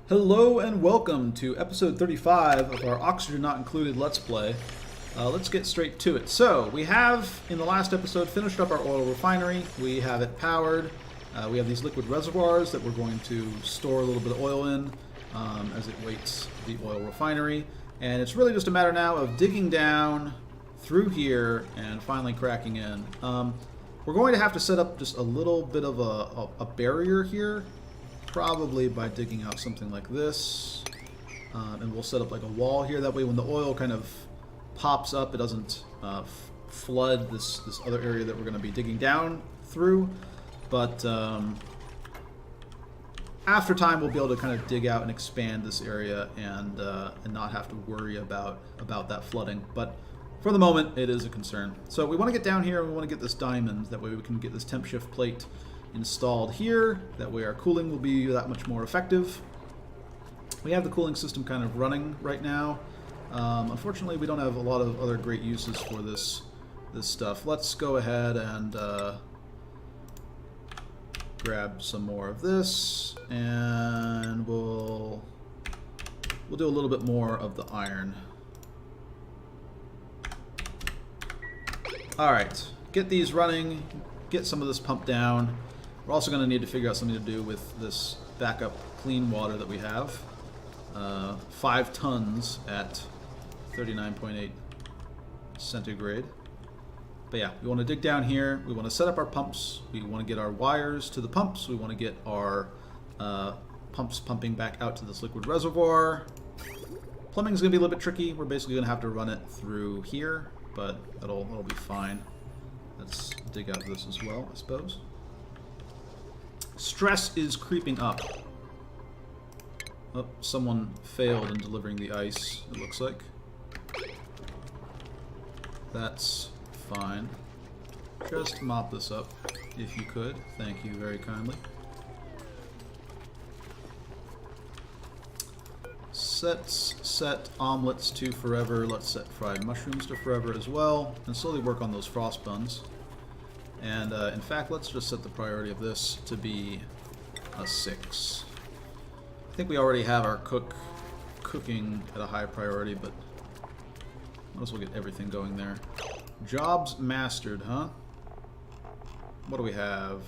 Hello and welcome to episode 35 of our Oxygen Not Included Let's Play. Let's get straight to it. So, we have, in the last episode, finished up our oil refinery. We have it powered. We have these liquid reservoirs that we're going to store a little bit of oil in as it waits the oil refinery. And it's really just a matter now of digging down through here and finally cracking in. We're going to have to set up just a little bit of a barrier here. Probably by digging out something like this, and we'll set up like a wall here. That way, when the oil kind of pops up, it doesn't flood this other area that we're going to be digging down through. But after time, we'll be able to kind of dig out and expand this area and not have to worry about that flooding. But for the moment, it is a concern. So we want to get down here and we want to get this diamond. That way, we can get this temp shift plate installed here. That way our cooling will be that much more effective. We have the cooling system kind of running right now. Unfortunately, we don't have a lot of other great uses for this stuff. Let's go ahead and grab some more of this, and we'll do a little bit more of the iron. Alright, get these running, get some of this pumped down. We're also going to need to figure out something to do with this backup clean water that we have. 5 tons at 39.8 centigrade. But yeah, we want to dig down here. We want to set up our pumps. We want to get our wires to the pumps. We want to get our pumps pumping back out to this liquid reservoir. Plumbing is going to be a little bit tricky. We're basically going to have to run it through here, but that'll be fine. Let's dig out this as well, I suppose. Stress is creeping up. Oh, someone failed in delivering the ice, it looks like. That's fine. Just mop this up, if you could. Thank you very kindly. Set omelets to forever. Let's set fried mushrooms to forever as well. And slowly work on those frost buns. And in fact, let's just set the priority of this to be a 6. I think we already have our cooking at a high priority, but might as well get everything going there. Jobs mastered, huh? What do we have?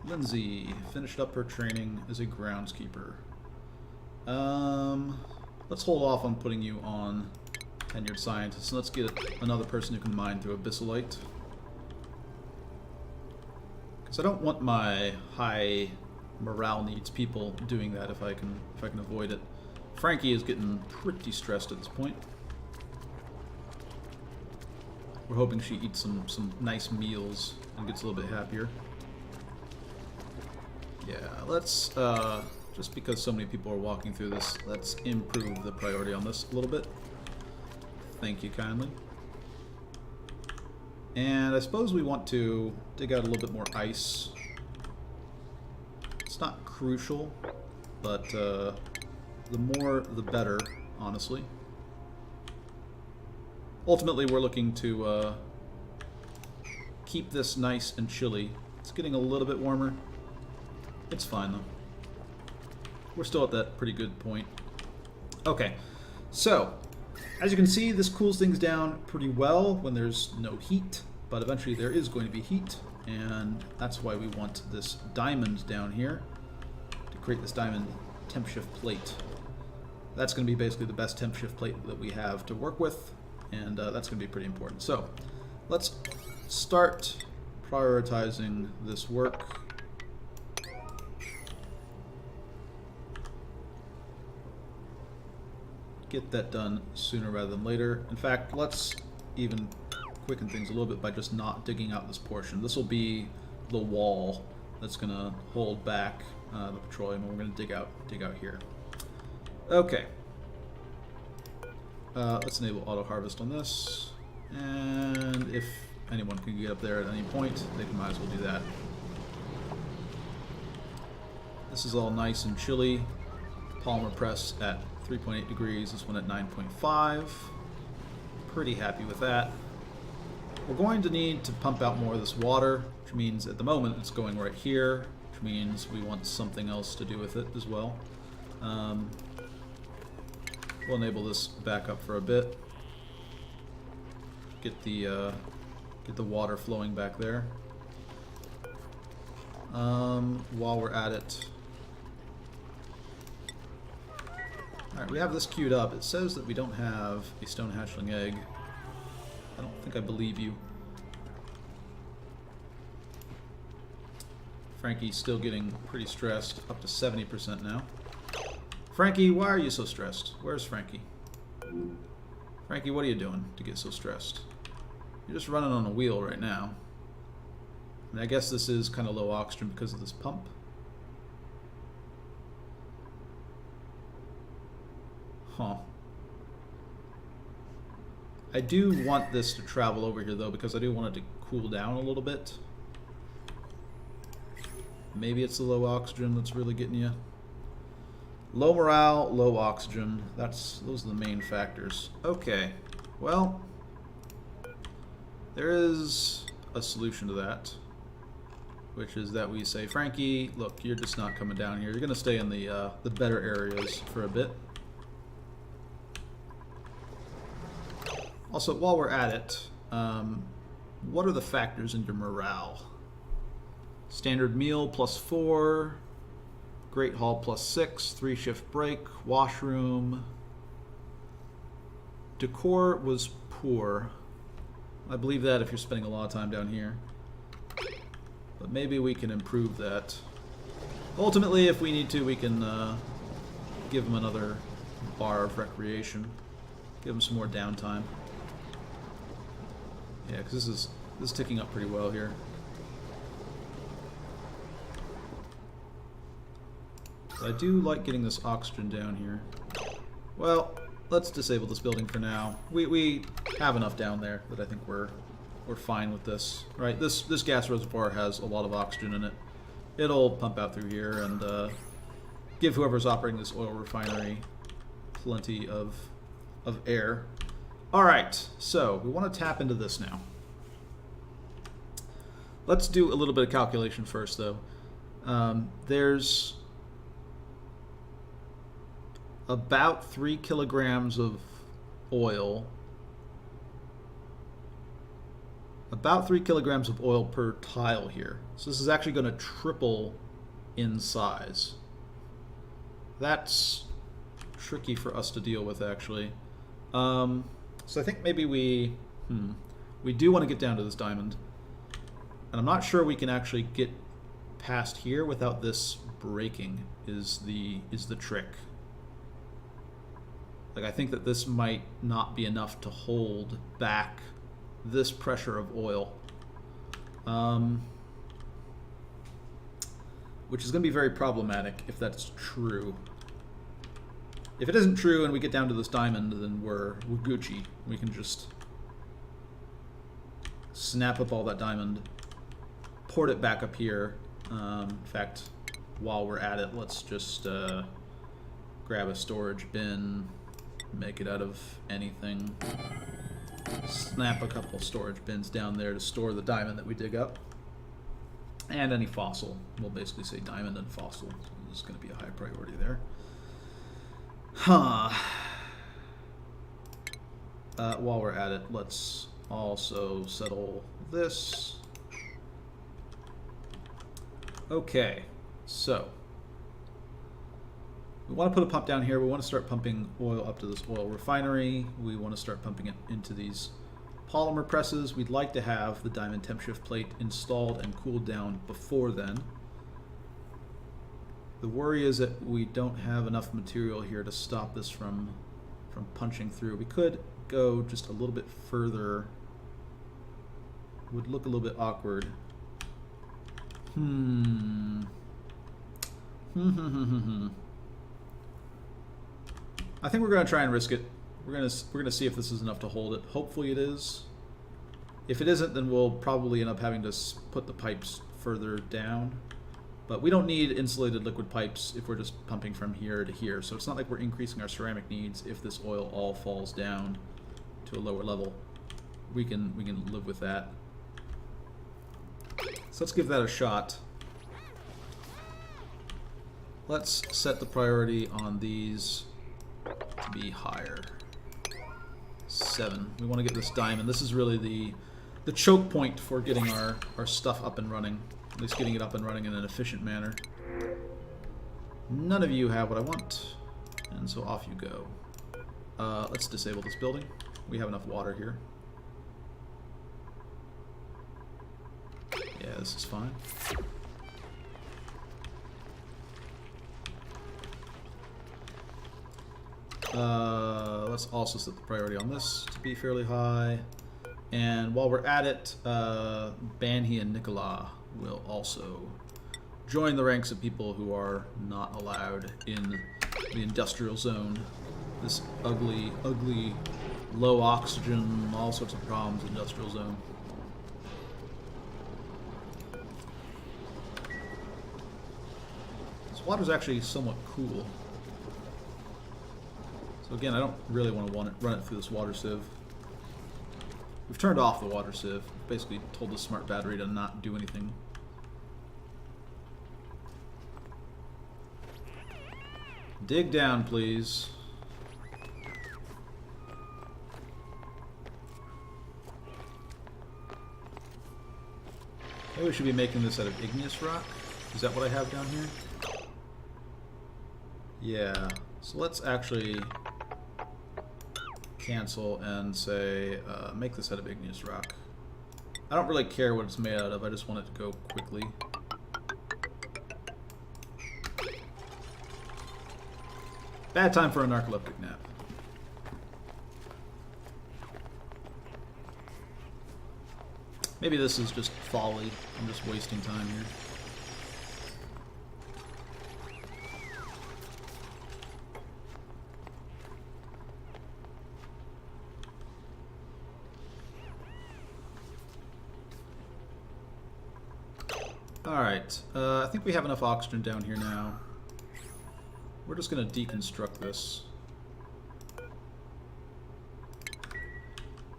Lindsay finished up her training as a groundskeeper. Let's hold off on putting you on tenured scientist, and let's get another person who can mine through abyssalite. So I don't want my high morale needs people doing that if I can avoid it. Frankie is getting pretty stressed at this point. We're hoping she eats some nice meals and gets a little bit happier. Yeah, let's just because so many people are walking through this, let's improve the priority on this a little bit. Thank you kindly. And I suppose we want to dig out a little bit more ice. It's not crucial, but the more the better, honestly. Ultimately, we're looking to keep this nice and chilly. It's getting a little bit warmer. It's fine, though. We're still at that pretty good point. Okay, so as you can see, this cools things down pretty well when there's no heat, but eventually there is going to be heat, and that's why we want this diamond down here to create this diamond temp shift plate. That's going to be basically the best temp shift plate that we have to work with, and that's going to be pretty important. So let's start prioritizing this work. Get that done sooner rather than later. In fact, let's even quicken things a little bit by just not digging out this portion. This will be the wall that's going to hold back the petroleum, and we're going to dig out here. Okay. Let's enable auto harvest on this, and if anyone can get up there at any point, they might as well do that. This is all nice and chilly. Polymer press at 3.8 degrees, this one at 9.5. Pretty happy with that. We're going to need to pump out more of this water, which means at the moment it's going right here, which means we want something else to do with it as well. We'll enable this back up for a bit. Get the water flowing back there. While we're at it, all right, we have this queued up. It says that we don't have a stone hatchling egg. I don't think I believe you. Frankie's still getting pretty stressed, up to 70% now. Frankie, why are you so stressed? Where's Frankie? Frankie, what are you doing to get so stressed? You're just running on a wheel right now. And I guess this is kind of low oxygen because of this pump. Huh. I do want this to travel over here though, because I do want it to cool down a little bit. Maybe it's the low oxygen that's really getting you. Low morale, low oxygen. Those are the main factors. Okay. Well, there is a solution to that, which is that we say, Frankie, look, you're just not coming down here. You're going to stay in the better areas for a bit. Also, while we're at it, what are the factors in your morale? Standard meal +4, Great Hall +6, 3-shift break, washroom. Decor was poor. I believe that if you're spending a lot of time down here. But maybe we can improve that. Ultimately, if we need to, we can give them another bar of recreation. Give them some more downtime. Yeah, because this is ticking up pretty well here. I do like getting this oxygen down here. Well, let's disable this building for now. We have enough down there that I think we're fine with this. Right? This gas reservoir has a lot of oxygen in it. It'll pump out through here and give whoever's operating this oil refinery plenty of air. All right, so we want to tap into this now. Let's do a little bit of calculation first, though. There's about 3 kilograms of oil. About 3 kilograms of oil per tile here. So this is actually going to triple in size. That's tricky for us to deal with, actually. So I think maybe we do want to get down to this diamond. And I'm not sure we can actually get past here without this breaking is the trick. Like, I think that this might not be enough to hold back this pressure of oil. Which is going to be very problematic if that's true. If it isn't true and we get down to this diamond, then we're Gucci. We can just snap up all that diamond, port it back up here. In fact, while we're at it, let's just grab a storage bin, make it out of anything. Snap a couple storage bins down there to store the diamond that we dig up. And any fossil. We'll basically say diamond and fossil. So this is going to be a high priority there. Huh. While we're at it, let's also settle this. Okay, so we want to put a pump down here. We want to start pumping oil up to this oil refinery. We want to start pumping it into these polymer presses. We'd like to have the diamond temp shift plate installed and cooled down before then. The worry is that we don't have enough material here to stop this from punching through. We could go just a little bit further. It would look a little bit awkward. I think we're going to try and risk it. We're going to see if this is enough to hold it. Hopefully it is. If it isn't, then we'll probably end up having to put the pipes further down. But we don't need insulated liquid pipes if we're just pumping from here to here. So it's not like we're increasing our ceramic needs if this oil all falls down to a lower level. We can live with that. So let's give that a shot. Let's set the priority on these to be higher. 7. We want to get this diamond. This is really the choke point for getting our stuff up and running. At least getting it up and running in an efficient manner. None of you have what I want, and so off you go. Let's disable this building. We have enough water here. Yeah, this is fine. Let's also set the priority on this to be fairly high. And while we're at it, Banhi and Nicola will also join the ranks of people who are not allowed in the industrial zone. This ugly, ugly, low oxygen, all sorts of problems industrial zone. This water's actually somewhat cool. So again, I don't really want to run it through this water sieve. We've turned off the water sieve. Basically told the smart battery to not do anything. Dig down, please. Maybe we should be making this out of igneous rock. Is that what I have down here? Yeah. So let's actually cancel and say, make this out of igneous rock. I don't really care what it's made out of, I just want it to go quickly. Bad time for a narcoleptic nap. Maybe this is just folly. I'm just wasting time here. Alright, I think we have enough oxygen down here now. We're just going to deconstruct this.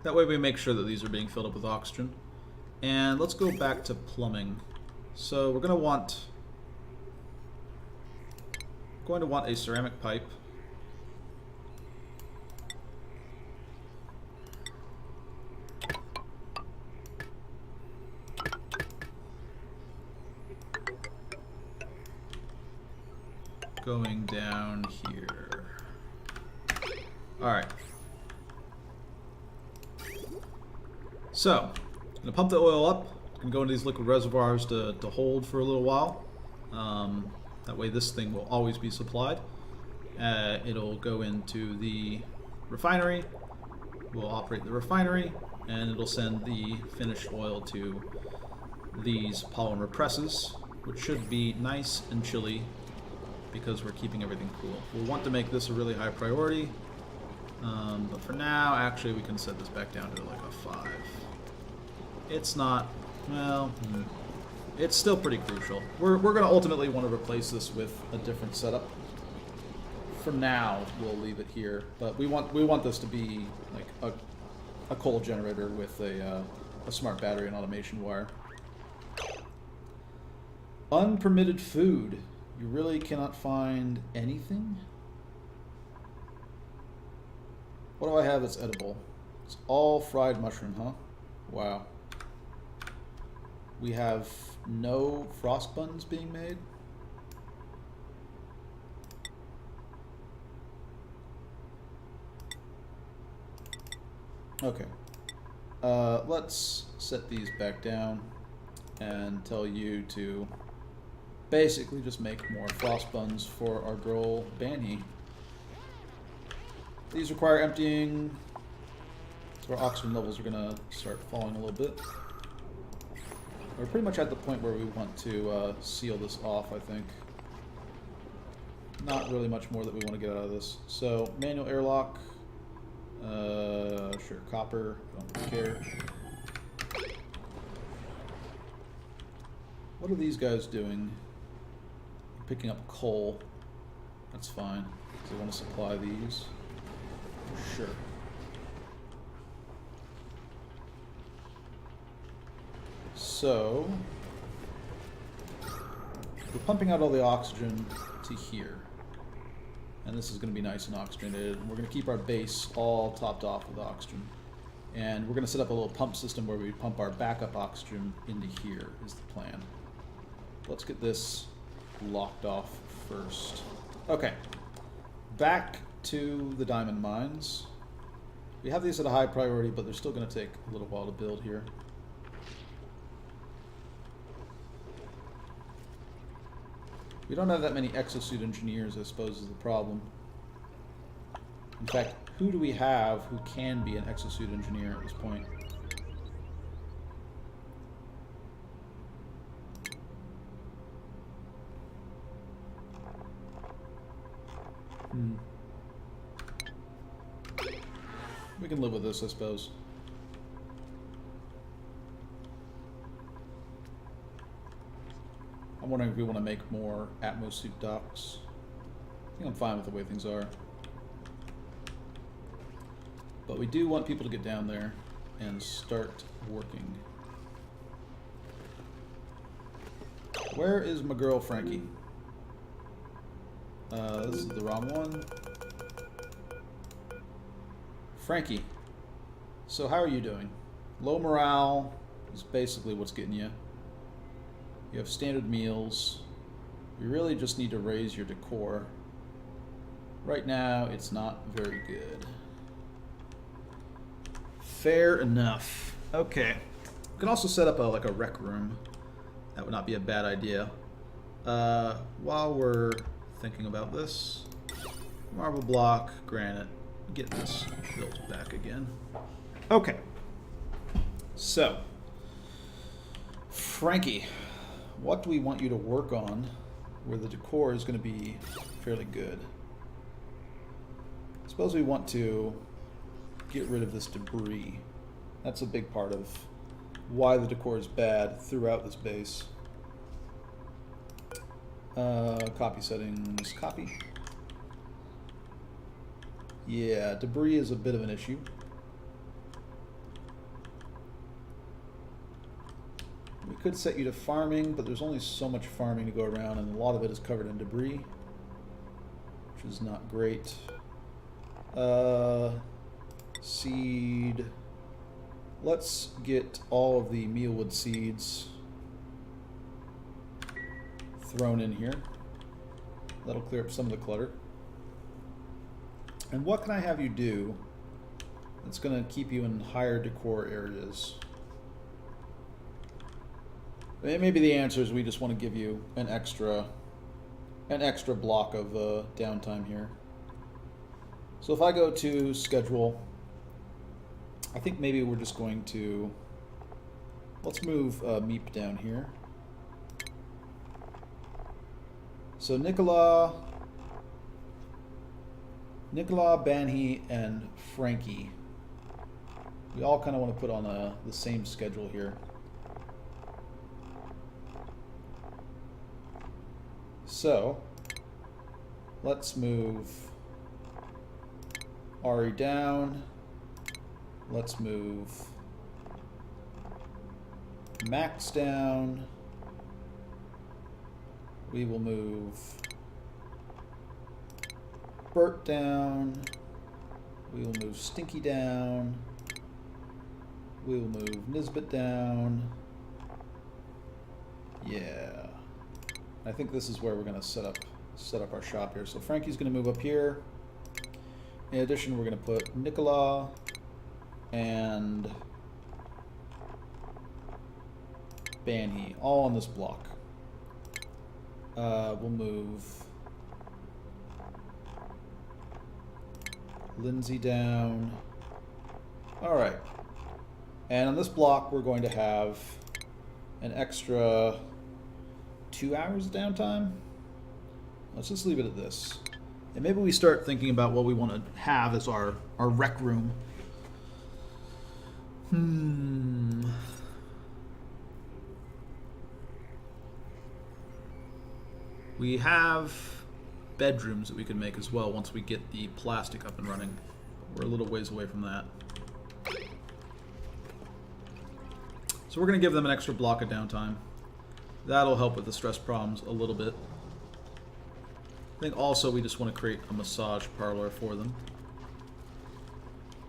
That way we make sure that these are being filled up with oxygen. And let's go back to plumbing. So we're going to want a ceramic pipe. Going down here. Alright. So, I'm going to pump the oil up. It's going to go into these liquid reservoirs to hold for a little while. That way this thing will always be supplied. It'll go into the refinery. We'll operate the refinery, and it'll send the finished oil to these polymer presses, which should be nice and chilly, because we're keeping everything cool. We'll want to make this a really high priority, but for now, actually, we can set this back down to like a 5. It's not, well, it's still pretty crucial. We're going to ultimately want to replace this with a different setup. For now, we'll leave it here, but we want this to be like a coal generator with a smart battery and automation wire. Unpermitted food. You really cannot find anything? What do I have that's edible? It's all fried mushroom, huh? Wow. We have no frost buns being made? Okay. Let's set these back down and tell you to basically just make more frost buns for our girl Banhi. These require emptying, so our oxygen levels are going to start falling a little bit. We're pretty much at the point where we want to seal this off, I think. Not really much more that we want to get out of this. So, manual airlock. Sure, copper, don't really care. What are these guys doing? Picking up coal. That's fine. Because I want to supply these. Sure. So, we're pumping out all the oxygen to to here. And this is going to be nice and oxygenated. And we're going to keep our base all topped off with oxygen. And we're going to set up a little pump system where we pump our backup oxygen into here is the plan. Let's get this locked off first. Okay. Back to the diamond mines. We have these at a high priority, but they're still going to take a little while to build here. We don't have that many exosuit engineers, I suppose, is the problem. In fact, who do we have who can be an exosuit engineer at this point? We can live with this, I suppose. I'm wondering if we want to make more Atmosuit docks. I think I'm fine with the way things are. But we do want people to get down there and start working. Where is my girl Frankie? This is the wrong one. Frankie, so how are you doing? Low morale is basically what's getting you. You have standard meals. You really just need to raise your decor. Right now, it's not very good. Fair enough. Okay. We can also set up like a rec room. That would not be a bad idea. While we're thinking about this, marble block, granite, get this built back again. Okay. So, Frankie, what do we want you to work on where the decor is going to be fairly good? Suppose we want to get rid of this debris. That's a big part of why the decor is bad throughout this base. Copy settings, copy. Yeah, debris is a bit of an issue. We could set you to farming, but there's only so much farming to go around, and a lot of it is covered in debris, which is not great. Seed. Let's get all of the mealwood seeds thrown in here. That'll clear up some of the clutter. And what can I have you do that's going to keep you in higher decor areas? Maybe the answer is we just want to give you an extra block of downtime here. So if I go to schedule, I think maybe we're just going to, let's move Meep down here. So Nicola, Banhi, and Frankie, we all kind of want to put on the same schedule here. So let's move Ari down. Let's move Max down. We will move Bert down. We will move Stinky down. We will move Nisbet down. Yeah. I think this is where we're going to set up our shop here. So Frankie's going to move up here. In addition, we're going to put Nicola and Banhi all on this block. We'll move Lindsay down. All right. And on this block, we're going to have an extra 2 hours of downtime. Let's just leave it at this. And maybe we start thinking about what we want to have as our rec room. We have bedrooms that we can make as well once we get the plastic up and running. We're a little ways away from that. So we're going to give them an extra block of downtime. That'll help with the stress problems a little bit. I think also we just want to create a massage parlor for them.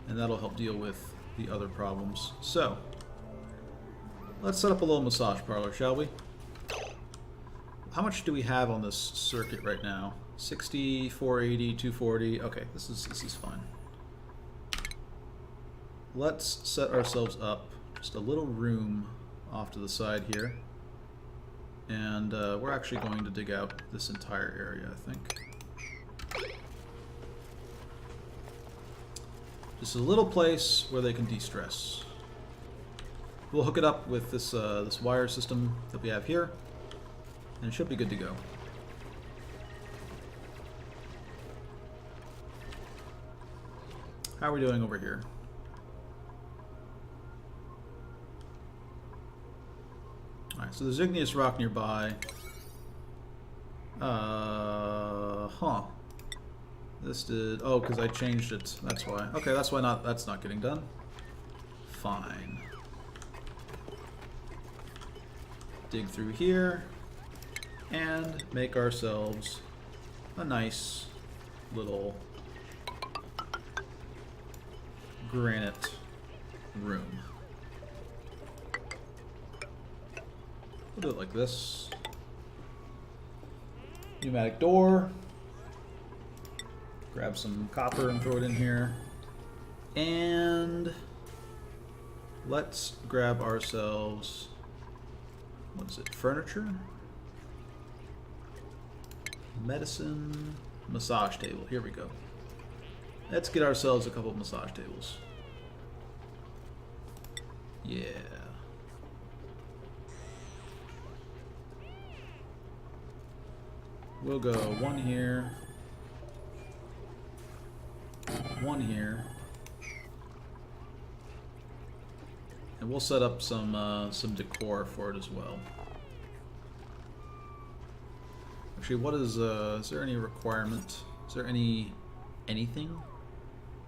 And that'll help deal with the other problems. So, let's set up a little massage parlor, shall we? How much do we have on this circuit right now? 60, 480, 240. Okay, this is fine. Let's set ourselves up just a little room off to the side here. And we're actually going to dig out this entire area, I think. Just a little place where they can de-stress. We'll hook it up with this this wire system that we have here, and it should be good to go. How are we doing over here? Alright, so there's igneous rock nearby. This did... Oh, because I changed it. That's why. Okay, that's why that's not getting done. Fine. Dig through here. And make ourselves a nice little granite room. We'll do it like this. Pneumatic door. Grab some copper and throw it in here. And let's grab ourselves, what is it, furniture? Medicine, massage table, here we go. Let's get ourselves a couple of massage tables. Yeah. We'll go one here, one here, and we'll set up some decor for it as well. Actually, what is there any requirement? Is there anything?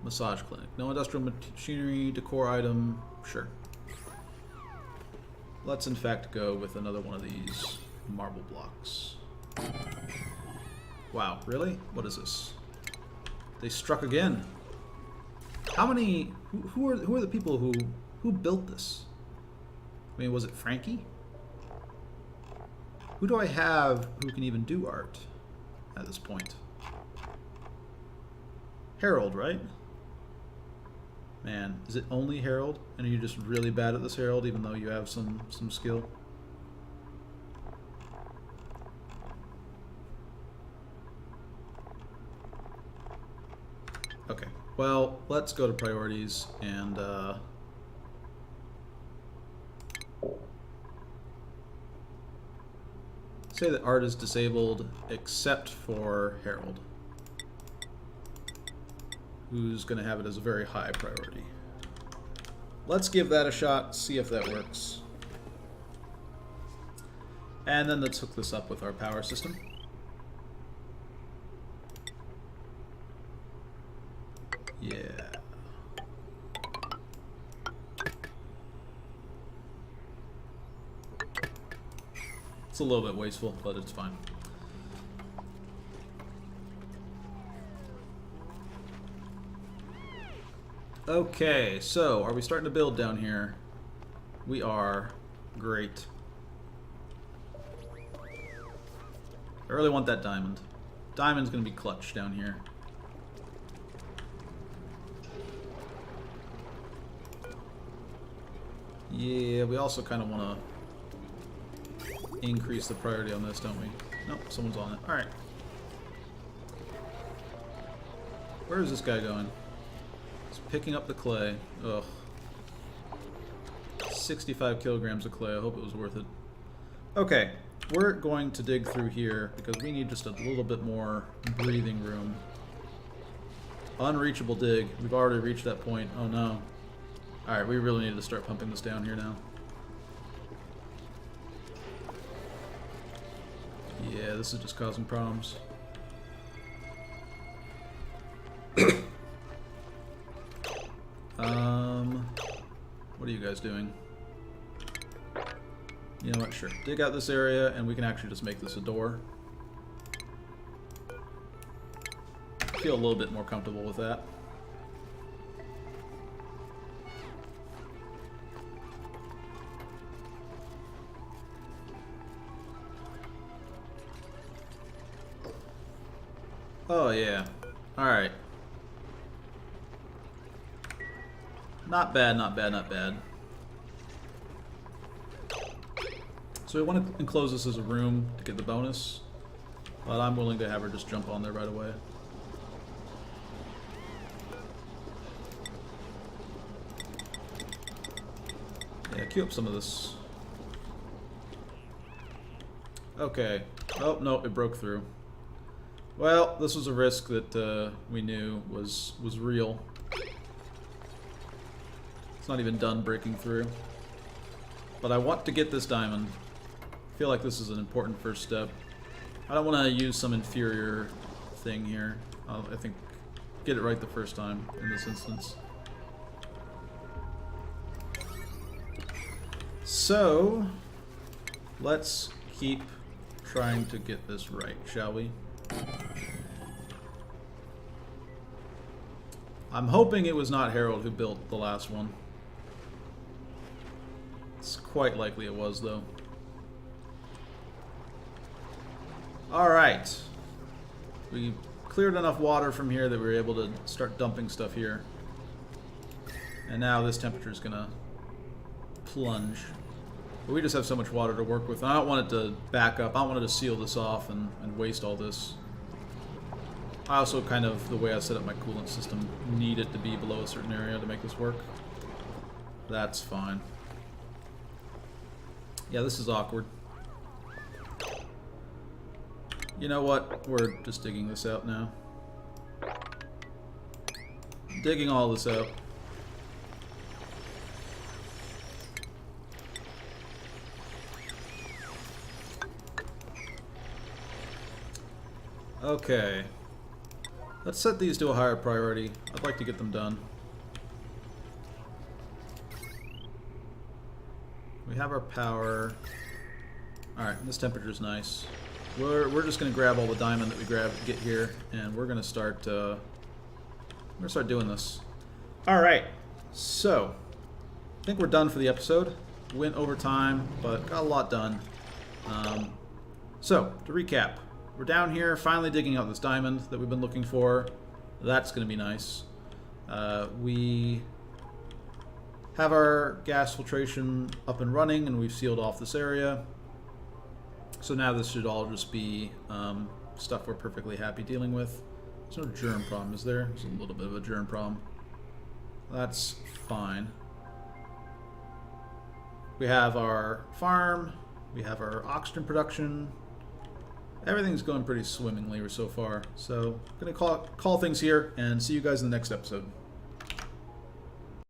Massage clinic. No industrial machinery, decor item. Sure. Let's in fact go with another one of these marble blocks. Wow, really? What is this? They struck again. How many? Who are the people who built this? I mean, was it Frankie? Who do I have who can even do art at this point? Harold, right? Man, is it only Harold? And are you just really bad at this, Harold, even though you have some skill? Okay, well, let's go to priorities and say that art is disabled except for Harold, who's going to have it as a very high priority. Let's give that a shot, see if that works. And then let's hook this up with our power system. Yeah. It's a little bit wasteful, but it's fine. Okay, so are we starting to build down here? We are. Great. I really want that diamond. Diamond's gonna be clutch down here. Yeah, we also kind of want to increase the priority on this, don't we? Nope, someone's on it. Alright. Where is this guy going? He's picking up the clay. Ugh. 65 kilograms of clay. I hope it was worth it. Okay, we're going to dig through here because we need just a little bit more breathing room. Unreachable dig. We've already reached that point. Oh no. Alright, we really need to start pumping this down here now. Yeah, this is just causing problems. What are you guys doing? You know what, sure. Dig out this area and we can actually just make this a door. feel a little bit more comfortable with that. Oh yeah. Alright. Not bad, not bad, not bad. So we want to enclose this as a room to get the bonus, but I'm willing to have her just jump on there right away. Yeah, queue up some of this. Okay. Oh, no, it broke through. Well, this was a risk that we knew was real. It's not even done breaking through. But I want to get this diamond. I feel like this is an important first step. I don't want to use some inferior thing here. I think get it right the first time in this instance. So, let's keep trying to get this right, shall we? I'm hoping it was not Harold who built the last one. It's quite likely it was, though. Alright. We cleared enough water from here that we were able to start dumping stuff here. And now this temperature is gonna plunge. But we just have so much water to work with. And I don't want it to back up. I don't want it to seal this off and waste all this. I also kind of, the way I set up my coolant system, need it to be below a certain area to make this work. That's fine. Yeah, this is awkward. You know what? We're just digging this out now. Digging all this out. Okay. Let's set these to a higher priority. I'd like to get them done. We have our power. Alright, this temperature's nice. We're just gonna grab all the diamond that we get here, and we're gonna start doing this. Alright, so I think we're done for the episode. Went over time, but got a lot done. So, to recap, we're down here finally digging out this diamond that we've been looking for. That's gonna be nice. We have our gas filtration up and running, and we've sealed off this area. So now this should all just be stuff we're perfectly happy dealing with. There's no germ problem, is there? There's a little bit of a germ problem. That's fine. We have our farm. We have our oxygen production. Everything's going pretty swimmingly so far. So I'm going to call things here and see you guys in the next episode.